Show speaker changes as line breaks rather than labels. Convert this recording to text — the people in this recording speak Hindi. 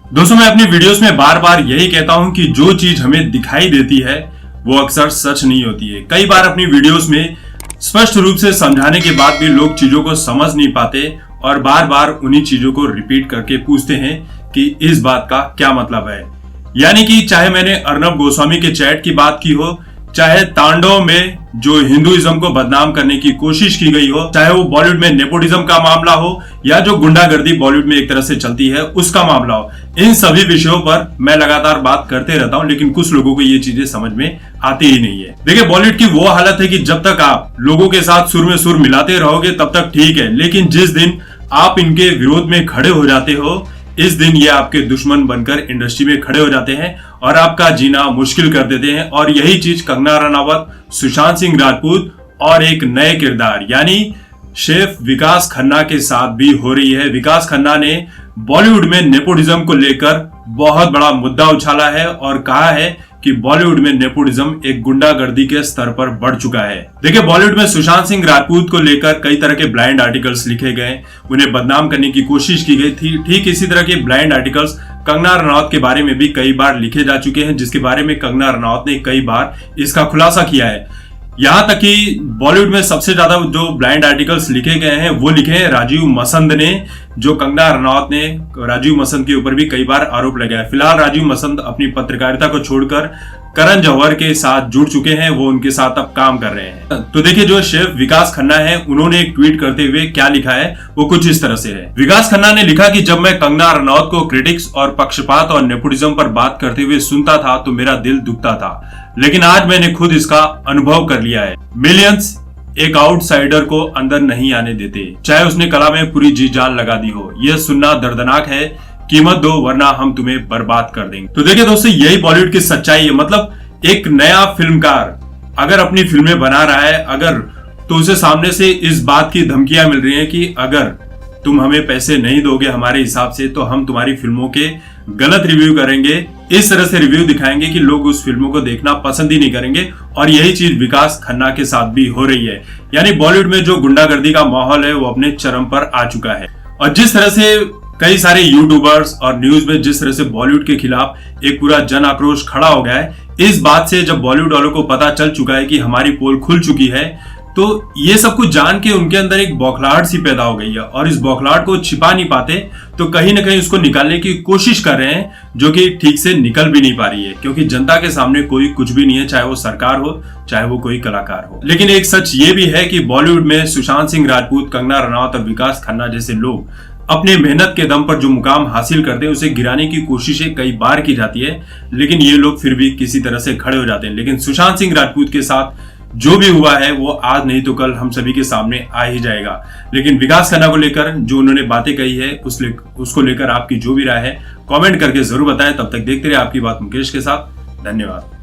दोस्तों, मैं अपनी वीडियोस में बार बार यही कहता हूं कि जो चीज हमें दिखाई देती है वो अक्सर सच नहीं होती है। कई बार अपनी वीडियोस में स्पष्ट रूप से समझाने के बाद भी लोग चीजों को समझ नहीं पाते और बार बार उन्हीं चीजों को रिपीट करके पूछते हैं कि इस बात का क्या मतलब है। यानी कि चाहे मैंने अर्नब गोस्वामी के चैट की बात की हो, चाहे तांडव में जो हिंदुइज्म को बदनाम करने की कोशिश की गई हो, चाहे वो बॉलीवुड में नेपोटिज्म का मामला हो या जो गुंडागर्दी बॉलीवुड में एक तरह से चलती है उसका मामला हो, इन सभी विषयों पर मैं लगातार बात करते रहता हूं, लेकिन कुछ लोगों को ये चीजें समझ में आती ही नहीं है। देखिए, बॉलीवुड की वो हालत है कि जब तक आप लोगों के साथ सुर में सुर मिलाते रहोगे तब तक ठीक है, लेकिन जिस दिन आप इनके विरोध में खड़े हो जाते हो, इस दिन ये आपके दुश्मन बनकर इंडस्ट्री में खड़े हो जाते हैं और आपका जीना मुश्किल कर देते हैं। और यही चीज कंगना रनावत, सुशांत सिंह राजपूत और एक नए किरदार यानी शेफ विकास खन्ना के साथ भी हो रही है। विकास खन्ना ने बॉलीवुड में नेपोटिज्म को लेकर बहुत बड़ा मुद्दा उछाला है और कहा है कि बॉलीवुड में नेपोटिज्म एक गुंडागर्दी के स्तर पर बढ़ चुका है। देखिए, बॉलीवुड में सुशांत सिंह राजपूत को लेकर कई तरह के ब्लाइंड आर्टिकल्स लिखे गए, उन्हें बदनाम करने की कोशिश की गई थी। ठीक इसी तरह के ब्लाइंड आर्टिकल्स कंगना रनावत के बारे में भी कई बार लिखे जा चुके हैं, जिसके बारे में कंगना रनावत ने कई बार इसका खुलासा किया है। यहाँ तक कि बॉलीवुड में सबसे ज्यादा जो ब्लाइंड आर्टिकल्स लिखे गए हैं वो लिखे हैं राजीव मसंद ने, जो कंगना रनावत ने राजीव मसंद के ऊपर भी कई बार आरोप लगाया। फिलहाल राजीव मसंद अपनी पत्रकारिता को छोड़कर करण जौहर के साथ जुड़ चुके हैं, वो उनके साथ अब काम कर रहे हैं। तो देखिए, जो शेफ विकास खन्ना है उन्होंने एक ट्वीट करते हुए क्या लिखा है वो कुछ इस तरह से है। विकास खन्ना ने लिखा कि जब मैं कंगना रनावत को क्रिटिक्स और पक्षपात और नेपोटिज्म पर बात करते हुए सुनता था तो मेरा दिल दुखता था, लेकिन आज मैंने खुद इसका अनुभव कर लिया है। मिलियंस एक आउटसाइडर को अंदर नहीं आने देते, चाहे उसने कला में पूरी जी जान लगा दी हो। यह सुनना दर्दनाक है, कीमत दो वरना हम तुम्हें बर्बाद कर देंगे। तो देखिए दोस्तों, यही बॉलीवुड की सच्चाई है। मतलब एक नया फिल्मकार अगर अपनी फिल्में बना रहा है, अगर तो उसे सामने से इस बात की धमकियां मिल रही हैं कि अगर तुम हमें पैसे नहीं दोगे हमारे हिसाब से तो हम तुम्हारी फिल्मों के गलत रिव्यू करेंगे, इस तरह से रिव्यू दिखाएंगे कि लोग उस फिल्मों को देखना पसंद ही नहीं करेंगे। और यही चीज विकास खन्ना के साथ भी हो रही है। यानी बॉलीवुड में जो गुंडागर्दी का माहौल है वो अपने चरम पर आ चुका है। और जिस तरह से कई सारे यूट्यूबर्स और न्यूज में जिस तरह से बॉलीवुड के खिलाफ एक पूरा जन आक्रोश खड़ा हो गया है, इस बात से जब बॉलीवुड वालों को पता चल चुका है कि हमारी पोल खुल चुकी है, तो ये सब कुछ जान के उनके अंदर एक बौखलाहट सी पैदा हो गई है और इस बौखलाहट को छिपा नहीं पाते, तो कहीं ना कहीं उसको निकालने की कोशिश कर रहे हैं, जो कि ठीक से निकल भी नहीं पा रही है, क्योंकि जनता के सामने कोई कुछ भी नहीं है, चाहे वो सरकार हो चाहे वो कोई कलाकार हो। लेकिन एक सच ये भी है कि बॉलीवुड में सुशांत सिंह राजपूत, कंगना रनावत और विकास खन्ना जैसे लोग अपने मेहनत के दम पर जो मुकाम हासिल करते हैं उसे गिराने की कोशिशें कई बार की जाती है, लेकिन ये लोग फिर भी किसी तरह से खड़े हो जाते हैं। लेकिन सुशांत सिंह राजपूत के साथ जो भी हुआ है वो आज नहीं तो कल हम सभी के सामने आ ही जाएगा। लेकिन विकास खन्ना को लेकर जो उन्होंने बातें कही है उसको लेकर आपकी जो भी राय है कमेंट करके जरूर बताएं। तब तक देखते रहिए आपकी बात मुकेश के साथ। धन्यवाद।